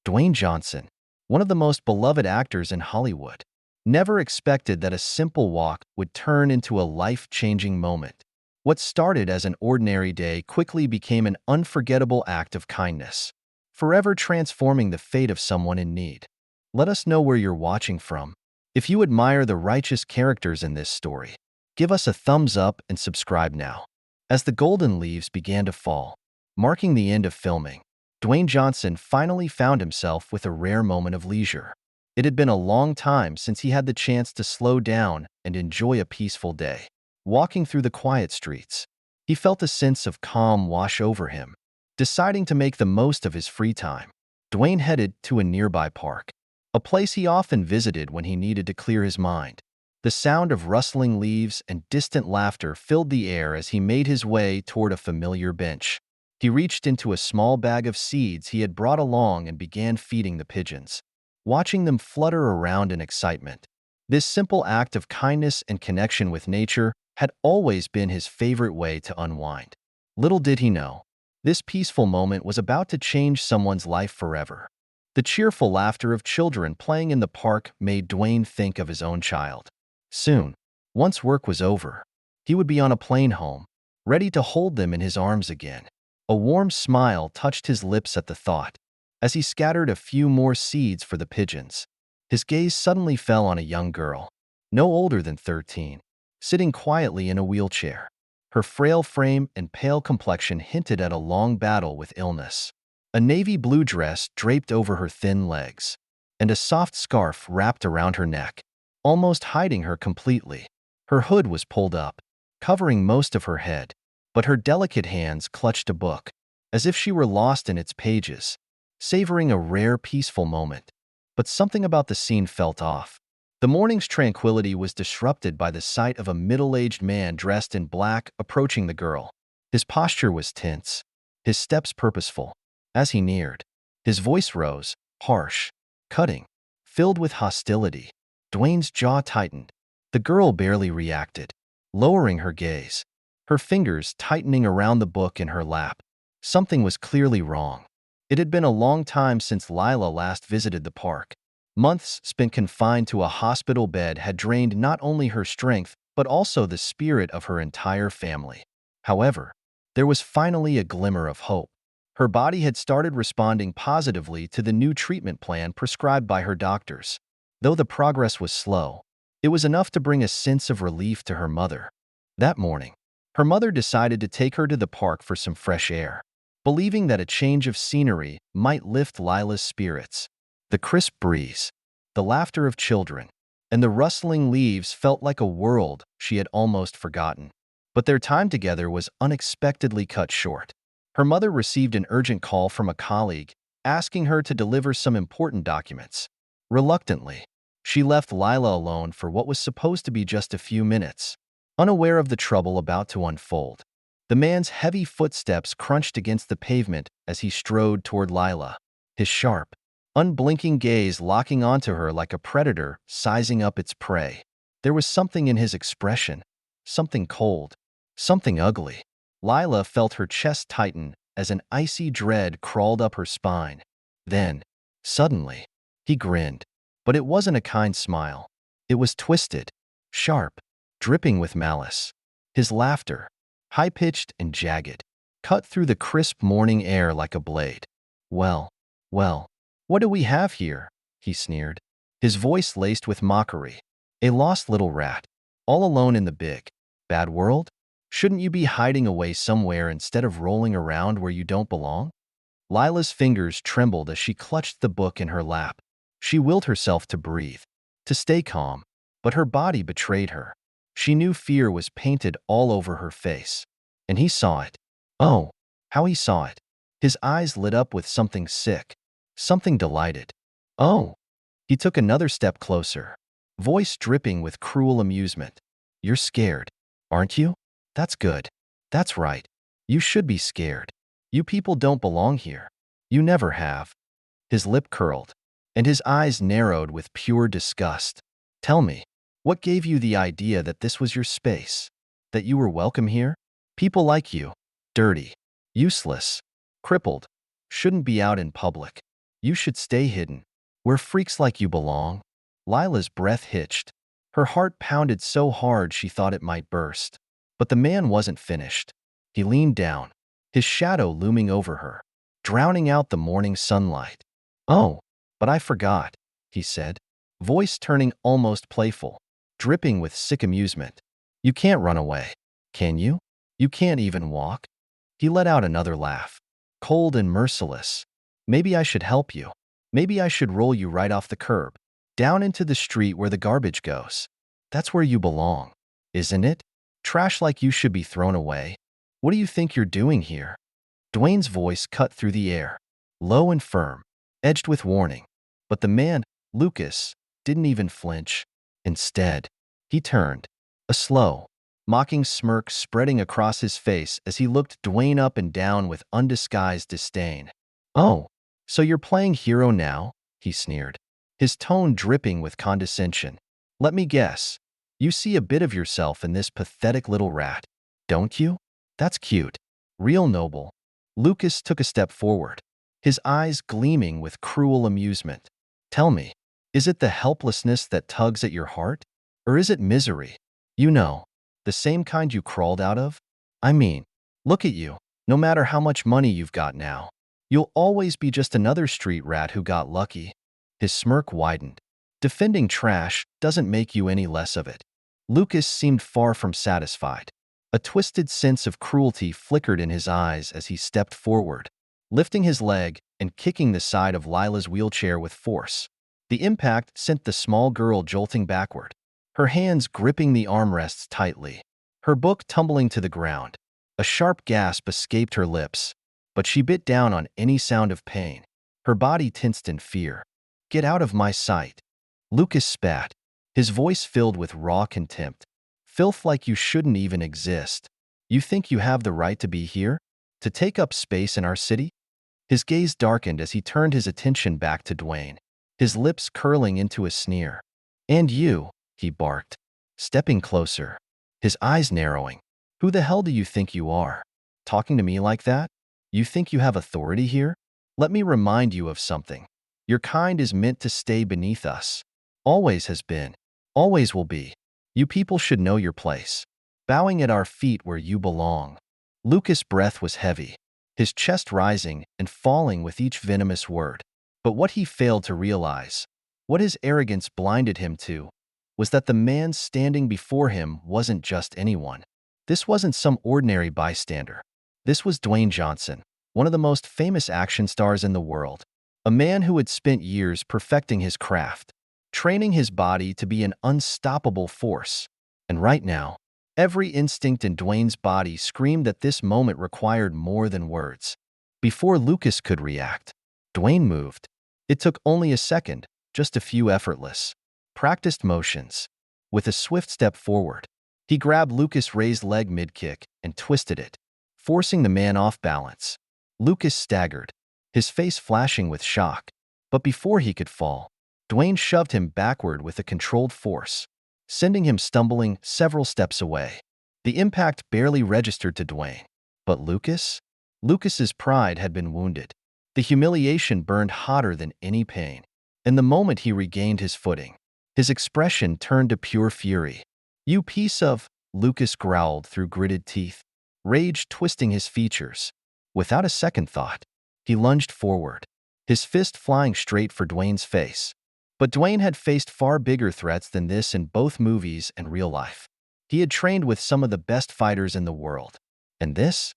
Dwayne Johnson, one of the most beloved actors in Hollywood, never expected that a simple walk would turn into a life-changing moment. What started as an ordinary day quickly became an unforgettable act of kindness, forever transforming the fate of someone in need. Let us know where you're watching from. If you admire the righteous characters in this story, give us a thumbs up and subscribe now. As the golden leaves began to fall, marking the end of filming, Dwayne Johnson finally found himself with a rare moment of leisure. It had been a long time since he had the chance to slow down and enjoy a peaceful day. Walking through the quiet streets, he felt a sense of calm wash over him. Deciding to make the most of his free time, Dwayne headed to a nearby park, a place he often visited when he needed to clear his mind. The sound of rustling leaves and distant laughter filled the air as he made his way toward a familiar bench. He reached into a small bag of seeds he had brought along and began feeding the pigeons, watching them flutter around in excitement. This simple act of kindness and connection with nature had always been his favorite way to unwind. Little did he know, this peaceful moment was about to change someone's life forever. The cheerful laughter of children playing in the park made Dwayne think of his own child. Soon, once work was over, he would be on a plane home, ready to hold them in his arms again. A warm smile touched his lips at the thought. As he scattered a few more seeds for the pigeons, his gaze suddenly fell on a young girl, no older than 13, sitting quietly in a wheelchair. Her frail frame and pale complexion hinted at a long battle with illness. A navy blue dress draped over her thin legs, and a soft scarf wrapped around her neck, almost hiding her completely. Her hood was pulled up, covering most of her head, but her delicate hands clutched a book, as if she were lost in its pages, savoring a rare, peaceful moment. But something about the scene felt off. The morning's tranquility was disrupted by the sight of a middle-aged man dressed in black approaching the girl. His posture was tense, his steps purposeful. As he neared, his voice rose, harsh, cutting, filled with hostility. Dwayne's jaw tightened. The girl barely reacted, lowering her gaze, her fingers tightening around the book in her lap. Something was clearly wrong. It had been a long time since Lila last visited the park. Months spent confined to a hospital bed had drained not only her strength, but also the spirit of her entire family. However, there was finally a glimmer of hope. Her body had started responding positively to the new treatment plan prescribed by her doctors. Though the progress was slow, it was enough to bring a sense of relief to her mother. That morning, her mother decided to take her to the park for some fresh air, believing that a change of scenery might lift Lila's spirits. The crisp breeze, the laughter of children, and the rustling leaves felt like a world she had almost forgotten. But their time together was unexpectedly cut short. Her mother received an urgent call from a colleague, asking her to deliver some important documents. Reluctantly, she left Lila alone for what was supposed to be just a few minutes, unaware of the trouble about to unfold. The man's heavy footsteps crunched against the pavement as he strode toward Lila, his sharp, unblinking gaze locking onto her like a predator sizing up its prey. There was something in his expression, something cold, something ugly. Lila felt her chest tighten as an icy dread crawled up her spine. Then, suddenly, he grinned. But it wasn't a kind smile. It was twisted, sharp, dripping with malice. His laughter, high-pitched and jagged, cut through the crisp morning air like a blade. Well, what do we have here?" he sneered, his voice laced with mockery. "A lost little rat, all alone in the big, bad world? Shouldn't you be hiding away somewhere instead of rolling around where you don't belong?" Lila's fingers trembled as she clutched the book in her lap. She willed herself to breathe, to stay calm, but her body betrayed her. She knew fear was painted all over her face, and he saw it. Oh, how he saw it. His eyes lit up with something sick, something delighted. "Oh." He took another step closer, voice dripping with cruel amusement. "You're scared, aren't you? That's good. That's right. You should be scared. You people don't belong here. You never have." His lip curled, and his eyes narrowed with pure disgust. "Tell me, what gave you the idea that this was your space? That you were welcome here? People like you, dirty, useless, crippled, shouldn't be out in public. You should stay hidden. Where freaks like you belong. Lila's breath hitched. Her heart pounded so hard she thought it might burst. But the man wasn't finished. He leaned down, his shadow looming over her, drowning out the morning sunlight. "Oh, but I forgot," he said, voice turning almost playful, dripping with sick amusement. "You can't run away, can you? You can't even walk?" He let out another laugh, cold and merciless. "Maybe I should help you. Maybe I should roll you right off the curb, down into the street where the garbage goes. That's where you belong, isn't it? Trash like you should be thrown away. What do you think you're doing here?" Dwayne's voice cut through the air, low and firm, edged with warning. But the man, Lucas, didn't even flinch. Instead, he turned, a slow, mocking smirk spreading across his face as he looked Dwayne up and down with undisguised disdain. "Oh, so you're playing hero now?" he sneered, his tone dripping with condescension. "Let me guess. You see a bit of yourself in this pathetic little rat, don't you? That's cute. Real noble." Lucas took a step forward, his eyes gleaming with cruel amusement. "Tell me, is it the helplessness that tugs at your heart? Or is it misery? You know, the same kind you crawled out of? I mean, look at you. No matter how much money you've got now, you'll always be just another street rat who got lucky." His smirk widened. "Defending trash doesn't make you any less of it." Lucas seemed far from satisfied. A twisted sense of cruelty flickered in his eyes as he stepped forward, lifting his leg and kicking the side of Lila's wheelchair with force. The impact sent the small girl jolting backward, her hands gripping the armrests tightly, her book tumbling to the ground. A sharp gasp escaped her lips, but she bit down on any sound of pain. Her body tensed in fear. "Get out of my sight." Lucas spat, his voice filled with raw contempt. "Filth like you shouldn't even exist. You think you have the right to be here? To take up space in our city?" His gaze darkened as he turned his attention back to Dwayne, his lips curling into a sneer. "And you," he barked, stepping closer, his eyes narrowing. "Who the hell do you think you are? Talking to me like that? You think you have authority here? Let me remind you of something. Your kind is meant to stay beneath us. Always has been. Always will be. You people should know your place. Bowing at our feet where you belong." Lucas' breath was heavy, his chest rising and falling with each venomous word. But what he failed to realize, what his arrogance blinded him to, was that the man standing before him wasn't just anyone. This wasn't some ordinary bystander. This was Dwayne Johnson, one of the most famous action stars in the world, a man who had spent years perfecting his craft, training his body to be an unstoppable force. And right now, every instinct in Dwayne's body screamed that this moment required more than words. Before Lucas could react, Dwayne moved. It took only a second, just a few effortless, practiced motions. With a swift step forward, he grabbed Lucas' raised leg mid-kick and twisted it, forcing the man off balance. Lucas staggered, his face flashing with shock. But before he could fall, Dwayne shoved him backward with a controlled force, sending him stumbling several steps away. The impact barely registered to Dwayne. But Lucas? Lucas's pride had been wounded. The humiliation burned hotter than any pain. And the moment he regained his footing, his expression turned to pure fury. "You piece of," Lucas growled through gritted teeth, rage twisting his features. Without a second thought, he lunged forward, his fist flying straight for Dwayne's face. But Dwayne had faced far bigger threats than this in both movies and real life. He had trained with some of the best fighters in the world. And this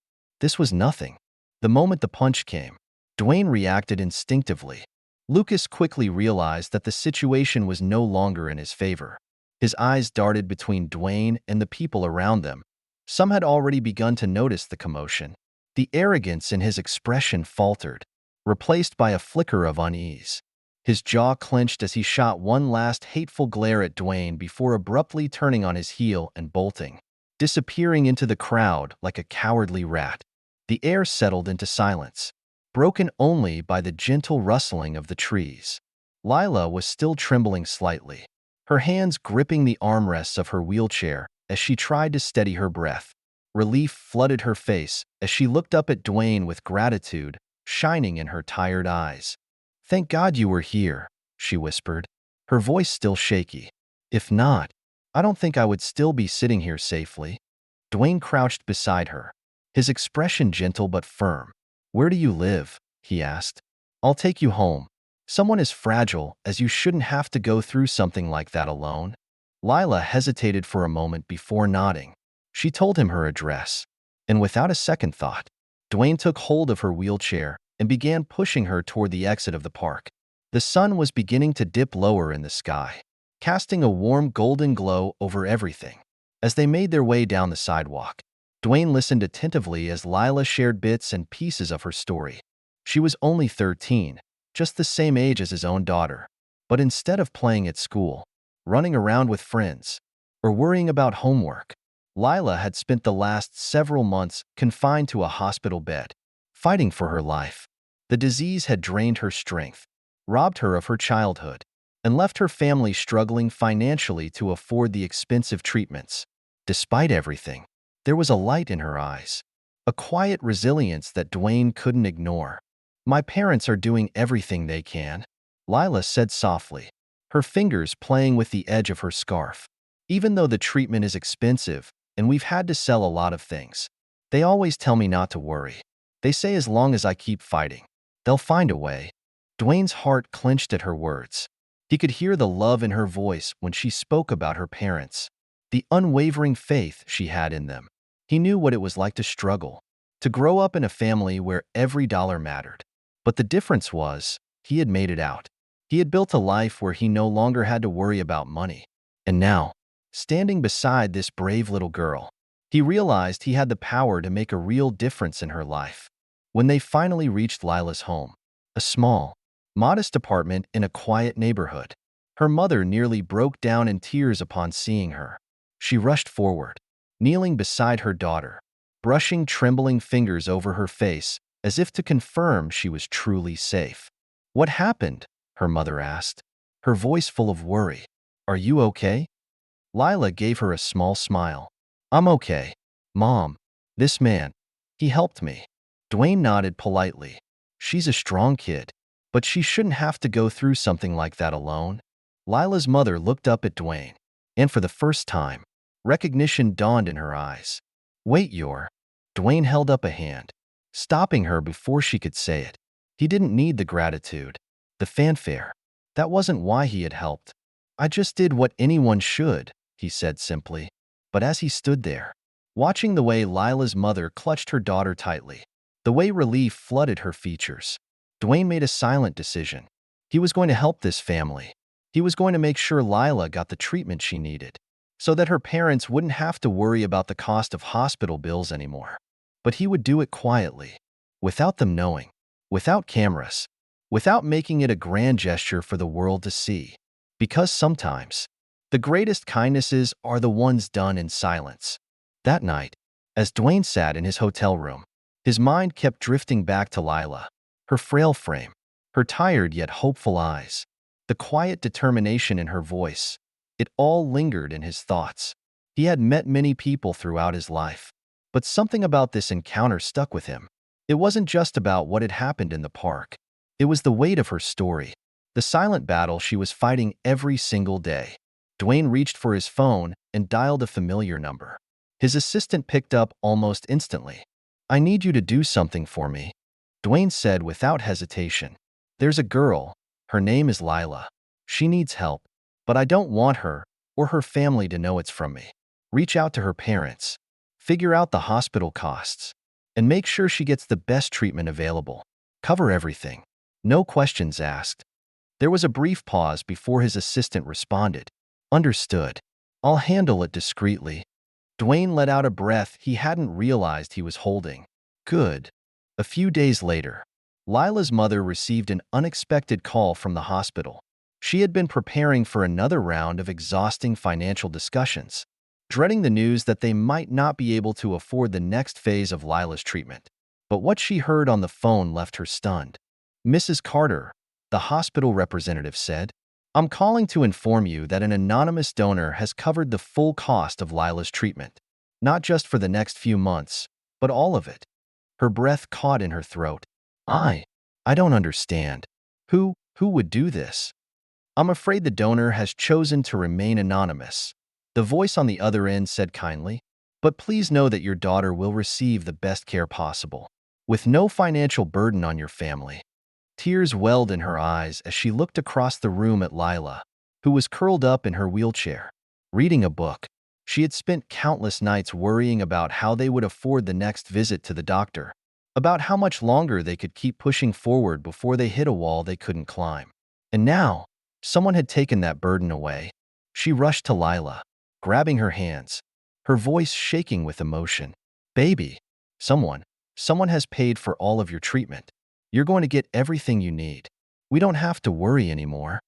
was nothing. The moment the punch came, Dwayne reacted instinctively. Lucas quickly realized that the situation was no longer in his favor. His eyes darted between Dwayne and the people around them. Some had already begun to notice the commotion. The arrogance in his expression faltered, replaced by a flicker of unease. His jaw clenched as he shot one last hateful glare at Dwayne before abruptly turning on his heel and bolting, disappearing into the crowd like a cowardly rat. The air settled into silence, broken only by the gentle rustling of the trees. Lila was still trembling slightly, her hands gripping the armrests of her wheelchair as she tried to steady her breath. Relief flooded her face as she looked up at Dwayne with gratitude shining in her tired eyes. Thank God you were here, she whispered, her voice still shaky. If not, I don't think I would still be sitting here safely. Dwayne crouched beside her, his expression gentle but firm. Where do you live? He asked. I'll take you home. Someone as fragile as you shouldn't have to go through something like that alone. Lila hesitated for a moment before nodding. She told him her address, and without a second thought, Dwayne took hold of her wheelchair and began pushing her toward the exit of the park. The sun was beginning to dip lower in the sky, casting a warm golden glow over everything. As they made their way down the sidewalk, Dwayne listened attentively as Lila shared bits and pieces of her story. She was only 13, just the same age as his own daughter. But instead of playing at school, running around with friends, or worrying about homework, Lila had spent the last several months confined to a hospital bed, fighting for her life. The disease had drained her strength, robbed her of her childhood, and left her family struggling financially to afford the expensive treatments. Despite everything, there was a light in her eyes, a quiet resilience that Dwayne couldn't ignore. My parents are doing everything they can, Lila said softly, her fingers playing with the edge of her scarf. Even though the treatment is expensive and we've had to sell a lot of things, they always tell me not to worry. They say as long as I keep fighting, they'll find a way. Dwayne's heart clenched at her words. He could hear the love in her voice when she spoke about her parents, the unwavering faith she had in them. He knew what it was like to struggle, to grow up in a family where every dollar mattered. But the difference was, he had made it out. He had built a life where he no longer had to worry about money. And now, standing beside this brave little girl, he realized he had the power to make a real difference in her life. When they finally reached Lila's home, a small, modest apartment in a quiet neighborhood, her mother nearly broke down in tears upon seeing her. She rushed forward, kneeling beside her daughter, brushing trembling fingers over her face as if to confirm she was truly safe. What happened? Her mother asked, her voice full of worry. Are you okay? Lila gave her a small smile. I'm okay, Mom. This man, he helped me. Dwayne nodded politely. She's a strong kid, but she shouldn't have to go through something like that alone. Lila's mother looked up at Dwayne, and for the first time, recognition dawned in her eyes. Wait, Dwayne held up a hand, stopping her before she could say it. He didn't need the gratitude, the fanfare. That wasn't why he had helped. I just did what anyone should, he said simply. But as he stood there, watching the way Lila's mother clutched her daughter tightly, the way relief flooded her features, Dwayne made a silent decision. He was going to help this family. He was going to make sure Lila got the treatment she needed, so that her parents wouldn't have to worry about the cost of hospital bills anymore. But he would do it quietly, without them knowing, without cameras, without making it a grand gesture for the world to see. Because sometimes, the greatest kindnesses are the ones done in silence. That night, as Dwayne sat in his hotel room, his mind kept drifting back to Lila, her frail frame, her tired yet hopeful eyes, the quiet determination in her voice. It all lingered in his thoughts. He had met many people throughout his life, but something about this encounter stuck with him. It wasn't just about what had happened in the park. It was the weight of her story, the silent battle she was fighting every single day. Dwayne reached for his phone and dialed a familiar number. His assistant picked up almost instantly. I need you to do something for me, Dwayne said without hesitation. There's a girl. Her name is Lila. She needs help, but I don't want her or her family to know it's from me. Reach out to her parents. Figure out the hospital costs. And make sure she gets the best treatment available. Cover everything. No questions asked. There was a brief pause before his assistant responded. Understood. I'll handle it discreetly. Dwayne let out a breath he hadn't realized he was holding. Good. A few days later, Lila's mother received an unexpected call from the hospital. She had been preparing for another round of exhausting financial discussions, dreading the news that they might not be able to afford the next phase of Lila's treatment. But what she heard on the phone left her stunned. Mrs. Carter, the hospital representative said, I'm calling to inform you that an anonymous donor has covered the full cost of Lila's treatment, not just for the next few months, but all of it. Her breath caught in her throat. I don't understand. Who would do this? I'm afraid the donor has chosen to remain anonymous. The voice on the other end said kindly, but please know that your daughter will receive the best care possible, with no financial burden on your family. Tears welled in her eyes as she looked across the room at Lila, who was curled up in her wheelchair, reading a book. She had spent countless nights worrying about how they would afford the next visit to the doctor, about how much longer they could keep pushing forward before they hit a wall they couldn't climb. And now, someone had taken that burden away. She rushed to Lila, grabbing her hands, her voice shaking with emotion. Baby, someone has paid for all of your treatment. You're going to get everything you need. We don't have to worry anymore.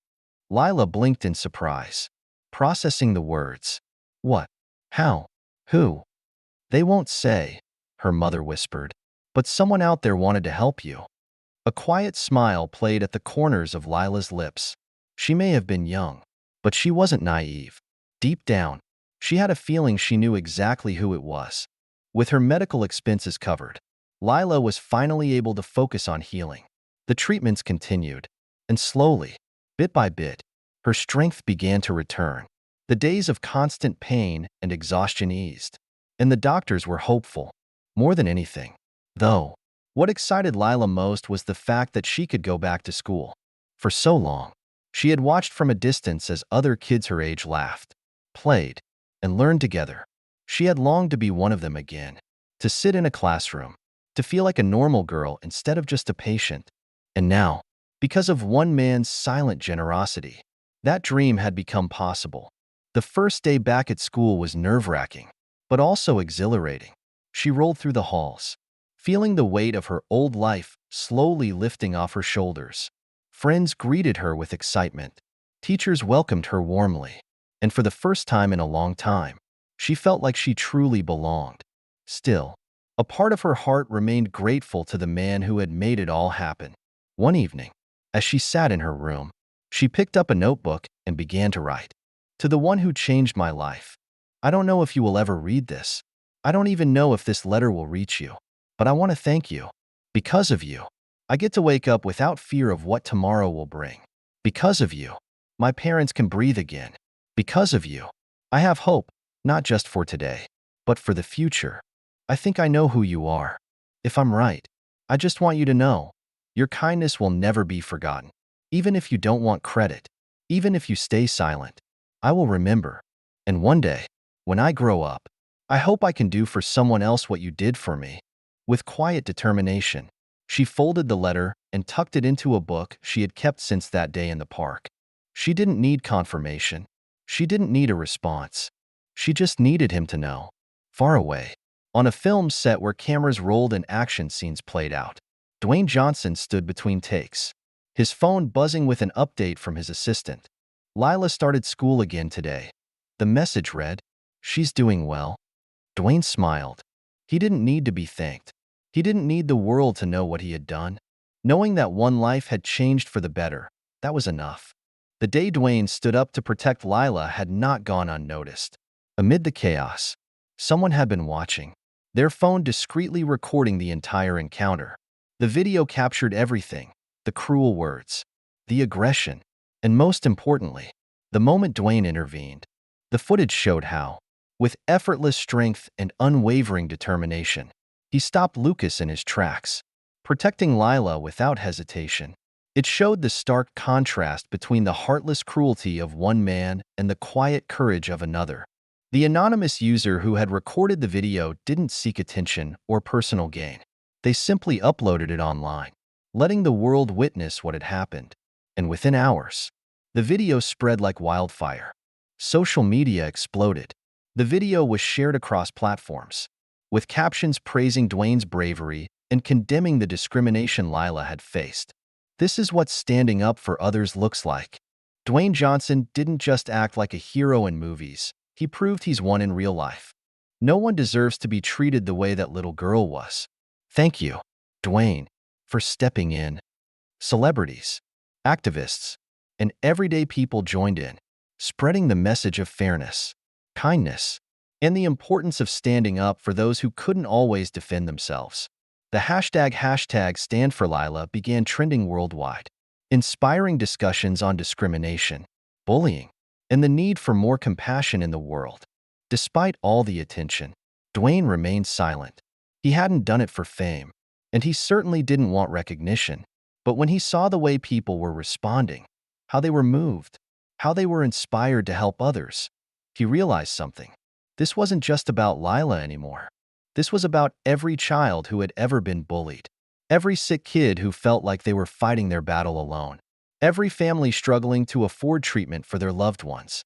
Lila blinked in surprise, processing the words. What? How? Who? They won't say, her mother whispered, but someone out there wanted to help you. A quiet smile played at the corners of Lila's lips. She may have been young, but she wasn't naive. Deep down, she had a feeling she knew exactly who it was. With her medical expenses covered, Lila was finally able to focus on healing. The treatments continued, and slowly, bit by bit, her strength began to return. The days of constant pain and exhaustion eased, and the doctors were hopeful. More than anything, though, what excited Lila most was the fact that she could go back to school. For so long, she had watched from a distance as other kids her age laughed, played, and learned together. She had longed to be one of them again, to sit in a classroom, to feel like a normal girl instead of just a patient. And now, because of one man's silent generosity, that dream had become possible. The first day back at school was nerve-wracking, but also exhilarating. She rolled through the halls, feeling the weight of her old life slowly lifting off her shoulders. Friends greeted her with excitement. Teachers welcomed her warmly. And for the first time in a long time, she felt like she truly belonged. Still, a part of her heart remained grateful to the man who had made it all happen. One evening, as she sat in her room, she picked up a notebook and began to write. To the one who changed my life. I don't know if you will ever read this. I don't even know if this letter will reach you. But I want to thank you. Because of you, I get to wake up without fear of what tomorrow will bring. Because of you, my parents can breathe again. Because of you, I have hope, not just for today, but for the future. I think I know who you are. If I'm right, I just want you to know, your kindness will never be forgotten. Even if you don't want credit, even if you stay silent, I will remember. And one day, when I grow up, I hope I can do for someone else what you did for me. With quiet determination, she folded the letter and tucked it into a book she had kept since that day in the park. She didn't need confirmation. She didn't need a response. She just needed him to know. Far away, on a film set where cameras rolled and action scenes played out, Dwayne Johnson stood between takes, his phone buzzing with an update from his assistant. Lila started school again today. The message read, "She's doing well." Dwayne smiled. He didn't need to be thanked. He didn't need the world to know what he had done. Knowing that one life had changed for the better, that was enough. The day Dwayne stood up to protect Lila had not gone unnoticed. Amid the chaos, someone had been watching, their phone discreetly recording the entire encounter. The video captured everything, the cruel words, the aggression, and most importantly, the moment Dwayne intervened. The footage showed how, with effortless strength and unwavering determination, he stopped Lucas in his tracks, protecting Lila without hesitation. It showed the stark contrast between the heartless cruelty of one man and the quiet courage of another. The anonymous user who had recorded the video didn't seek attention or personal gain. They simply uploaded it online, letting the world witness what had happened. And within hours, the video spread like wildfire. Social media exploded. The video was shared across platforms, with captions praising Dwayne's bravery and condemning the discrimination Lila had faced. This is what standing up for others looks like. Dwayne Johnson didn't just act like a hero in movies. He proved he's one in real life. No one deserves to be treated the way that little girl was. Thank you, Dwayne, for stepping in. Celebrities, activists, and everyday people joined in, spreading the message of fairness, kindness, and the importance of standing up for those who couldn't always defend themselves. The hashtag #StandForLila began trending worldwide. inspiring discussions on discrimination, bullying, and the need for more compassion in the world. Despite all the attention, Dwayne remained silent. He hadn't done it for fame, and he certainly didn't want recognition. But when he saw the way people were responding, how they were moved, how they were inspired to help others, he realized something. This wasn't just about Lila anymore. This was about every child who had ever been bullied, every sick kid who felt like they were fighting their battle alone, every family struggling to afford treatment for their loved ones.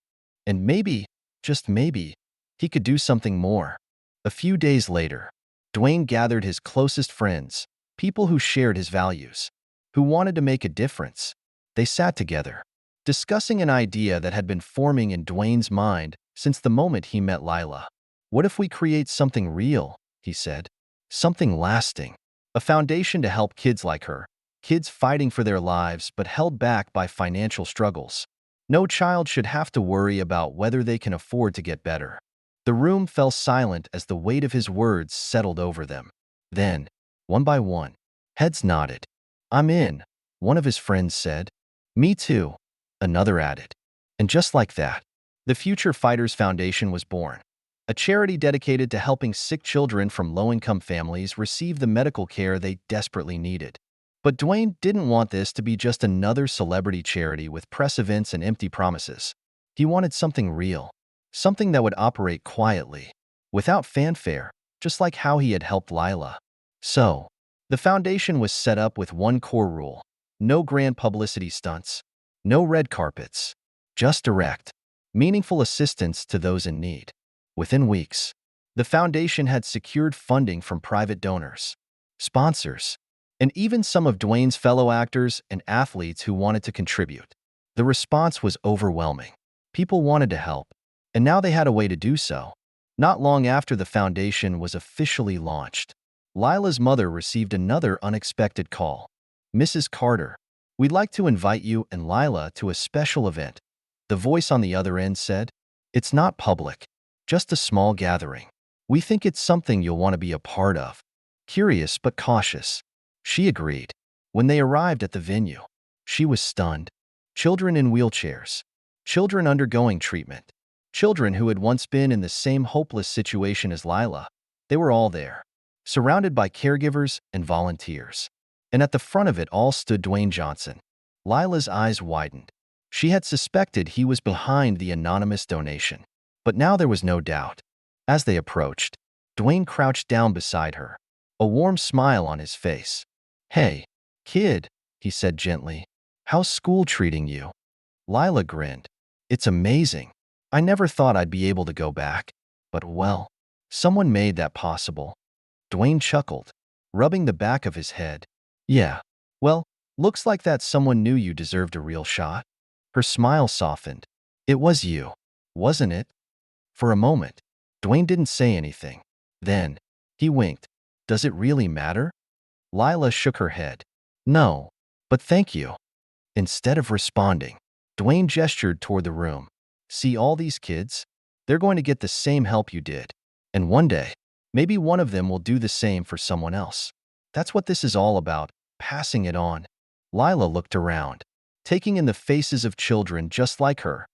And maybe, just maybe, he could do something more. A few days later, Dwayne gathered his closest friends, people who shared his values, who wanted to make a difference. They sat together, discussing an idea that had been forming in Dwayne's mind since the moment he met Lila. What if we create something real, he said, something lasting, a foundation to help kids like her, kids fighting for their lives but held back by financial struggles. No child should have to worry about whether they can afford to get better. The room fell silent as the weight of his words settled over them. Then, one by one, heads nodded. "I'm in," one of his friends said. "Me too," another added. And just like that, the Future Fighters Foundation was born, a charity dedicated to helping sick children from low-income families receive the medical care they desperately needed. But Dwayne didn't want this to be just another celebrity charity with press events and empty promises. He wanted something real, something that would operate quietly, without fanfare, just like how he had helped Lila. So, the foundation was set up with one core rule: no grand publicity stunts, no red carpets, just direct, meaningful assistance to those in need. Within weeks, the foundation had secured funding from private donors, sponsors, and even some of Dwayne's fellow actors and athletes who wanted to contribute. The response was overwhelming. People wanted to help, and now they had a way to do so. Not long after the foundation was officially launched, Lila's mother received another unexpected call. "Mrs. Carter, we'd like to invite you and Lila to a special event." The voice on the other end said, "It's not public, just a small gathering. We think it's something you'll want to be a part of." Curious but cautious, she agreed. When they arrived at the venue, she was stunned. Children in wheelchairs, children undergoing treatment, children who had once been in the same hopeless situation as Lila, they were all there, surrounded by caregivers and volunteers. And at the front of it all stood Dwayne Johnson. Lila's eyes widened. She had suspected he was behind the anonymous donation, but now there was no doubt. As they approached, Dwayne crouched down beside her, a warm smile on his face. "Hey, kid," he said gently, "how's school treating you?" Lila grinned. "It's amazing. I never thought I'd be able to go back. But well, someone made that possible." Dwayne chuckled, rubbing the back of his head. "Yeah, well, looks like that someone knew you deserved a real shot." Her smile softened. "It was you, wasn't it?" For a moment, Dwayne didn't say anything. Then, he winked. "Does it really matter?" Lila shook her head. "No, but thank you." Instead of responding, Dwayne gestured toward the room. "See all these kids? They're going to get the same help you did. And one day, maybe one of them will do the same for someone else. That's what this is all about, passing it on." Lila looked around, taking in the faces of children just like her,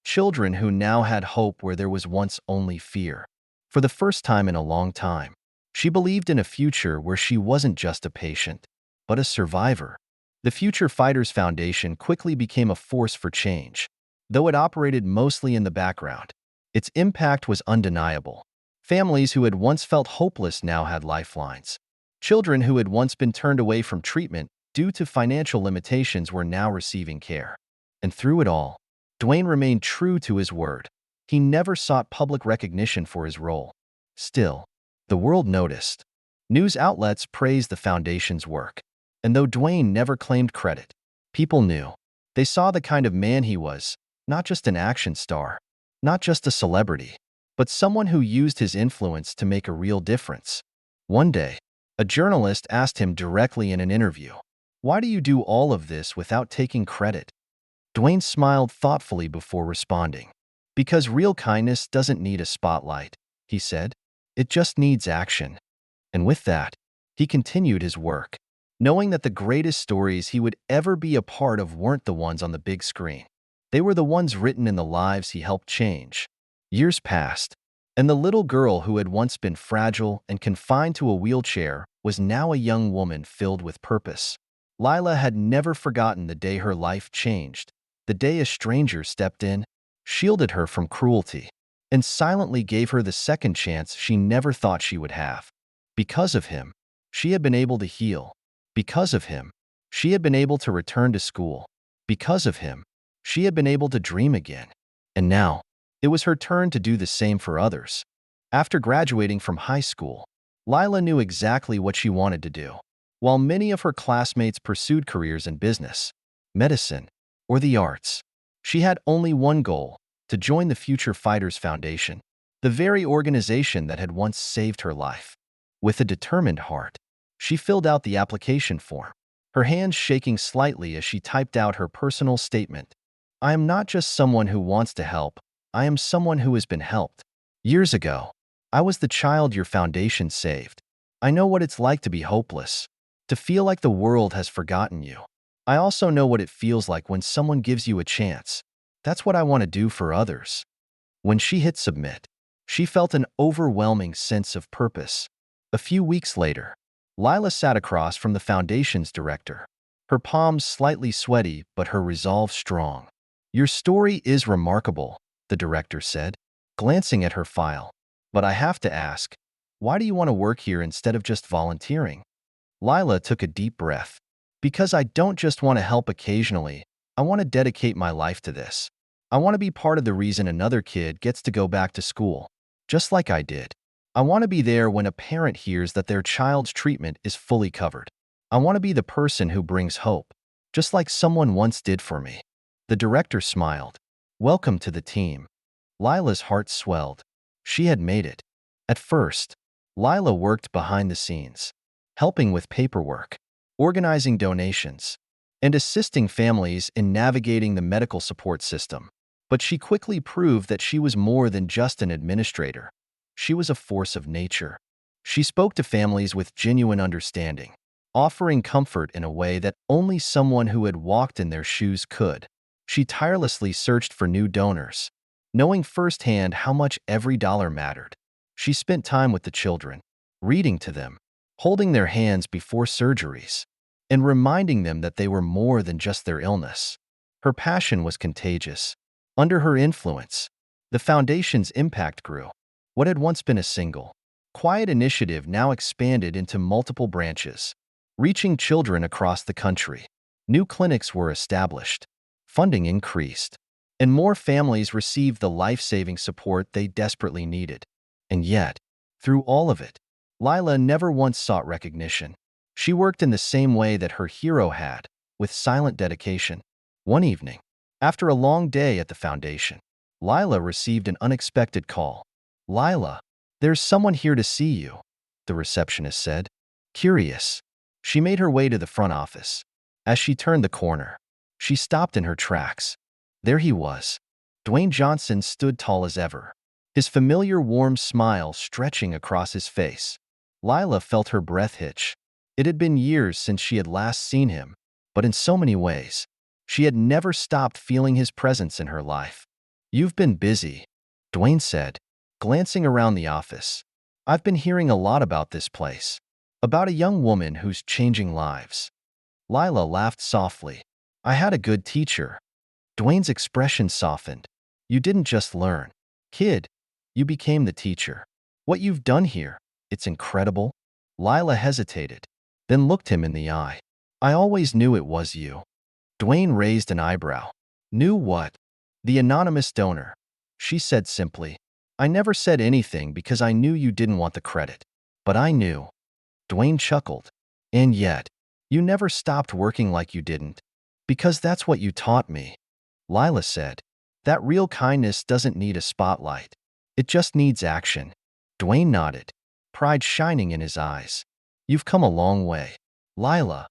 children who now had hope where there was once only fear. For the first time in a long time, she believed in a future where she wasn't just a patient, but a survivor. The Future Fighters Foundation quickly became a force for change. Though it operated mostly in the background, its impact was undeniable. Families who had once felt hopeless now had lifelines. Children who had once been turned away from treatment due to financial limitations were now receiving care. And through it all, Dwayne remained true to his word. He never sought public recognition for his role. Still, the world noticed. News outlets praised the foundation's work. And though Dwayne never claimed credit, people knew. They saw the kind of man he was, not just an action star, not just a celebrity, but someone who used his influence to make a real difference. One day, a journalist asked him directly in an interview, "Why do you do all of this without taking credit?" Dwayne smiled thoughtfully before responding. "Because real kindness doesn't need a spotlight," he said. "It just needs action." And with that, he continued his work. knowing that the greatest stories he would ever be a part of weren't the ones on the big screen. They were the ones written in the lives he helped change. Years passed, and the little girl who had once been fragile and confined to a wheelchair was now a young woman filled with purpose. Lila had never forgotten the day her life changed, the day a stranger stepped in, shielded her from cruelty, and silently gave her the second chance she never thought she would have. Because of him, she had been able to heal. Because of him, she had been able to return to school. Because of him, she had been able to dream again. And now, it was her turn to do the same for others. After graduating from high school, Lila knew exactly what she wanted to do. While many of her classmates pursued careers in business, medicine, or the arts, she had only one goal: to join the Future Fighters Foundation, the very organization that had once saved her life. With a determined heart, she filled out the application form, her hands shaking slightly as she typed out her personal statement. "I am not just someone who wants to help, I am someone who has been helped. Years ago, I was the child your foundation saved. I know what it's like to be hopeless, to feel like the world has forgotten you. I also know what it feels like when someone gives you a chance. That's what I want to do for others." When she hit submit, she felt an overwhelming sense of purpose. A few weeks later, Lila sat across from the foundation's director, her palms slightly sweaty but her resolve strong. "Your story is remarkable," the director said, glancing at her file. "But I have to ask, why do you want to work here instead of just volunteering?" Lila took a deep breath. "Because I don't just want to help occasionally, I want to dedicate my life to this. I want to be part of the reason another kid gets to go back to school, just like I did. I want to be there when a parent hears that their child's treatment is fully covered. I want to be the person who brings hope, just like someone once did for me." The director smiled. "Welcome to the team." Lila's heart swelled. She had made it. At first, Lila worked behind the scenes, helping with paperwork, organizing donations, and assisting families in navigating the medical support system. But she quickly proved that she was more than just an administrator. She was a force of nature. She spoke to families with genuine understanding, offering comfort in a way that only someone who had walked in their shoes could. She tirelessly searched for new donors, knowing firsthand how much every dollar mattered. She spent time with the children, reading to them, holding their hands before surgeries, and reminding them that they were more than just their illness. Her passion was contagious. Under her influence, the foundation's impact grew. What had once been a single, quiet initiative now expanded into multiple branches, reaching children across the country. New clinics were established, funding increased, and more families received the life-saving support they desperately needed. And yet, through all of it, Lila never once sought recognition. She worked in the same way that her hero had, with silent dedication. One evening, after a long day at the foundation, Lila received an unexpected call. "Lila, there's someone here to see you," the receptionist said. Curious, she made her way to the front office. As she turned the corner, she stopped in her tracks. There he was. Dwayne Johnson stood tall as ever, his familiar warm smile stretching across his face. Lila felt her breath hitch. It had been years since she had last seen him, but in so many ways, she had never stopped feeling his presence in her life. "You've been busy," Dwayne said, glancing around the office. "I've been hearing a lot about this place, about a young woman who's changing lives." Lila laughed softly. "I had a good teacher." Dwayne's expression softened. "You didn't just learn, kid. You became the teacher. What you've done here, it's incredible." Lila hesitated, then looked him in the eye. "I always knew it was you." Dwayne raised an eyebrow. "Knew what?" "The anonymous donor," she said simply. "I never said anything because I knew you didn't want the credit. But I knew." Dwayne chuckled. "And yet, you never stopped working like you didn't. Because that's what you taught me." Lila said, "That real kindness doesn't need a spotlight. It just needs action." Dwayne nodded, pride shining in his eyes. "You've come a long way, Lila."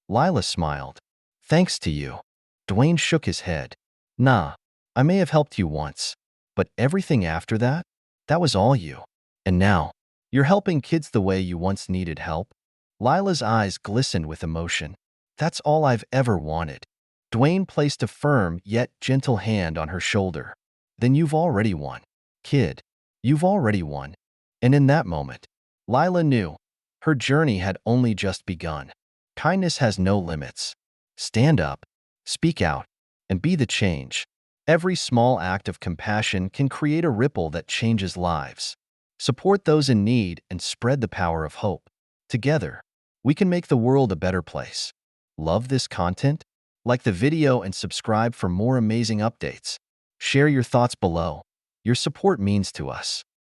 Lila smiled. "Thanks to you." Dwayne shook his head. "Nah, I may have helped you once, but everything after that, that was all you. And now, you're helping kids the way you once needed help." Lila's eyes glistened with emotion. That's all I've ever wanted. Dwayne placed a firm yet gentle hand on her shoulder. Then you've already won. Kid, you've already won. And in that moment, Lila knew her journey had only just begun. Kindness has no limits. Stand up, speak out, and be the change. Every small act of compassion can create a ripple that changes lives. Support those in need and spread the power of hope. Together, we can make the world a better place. Love this content? Like the video and subscribe for more amazing updates. Share your thoughts below. Your support means to us.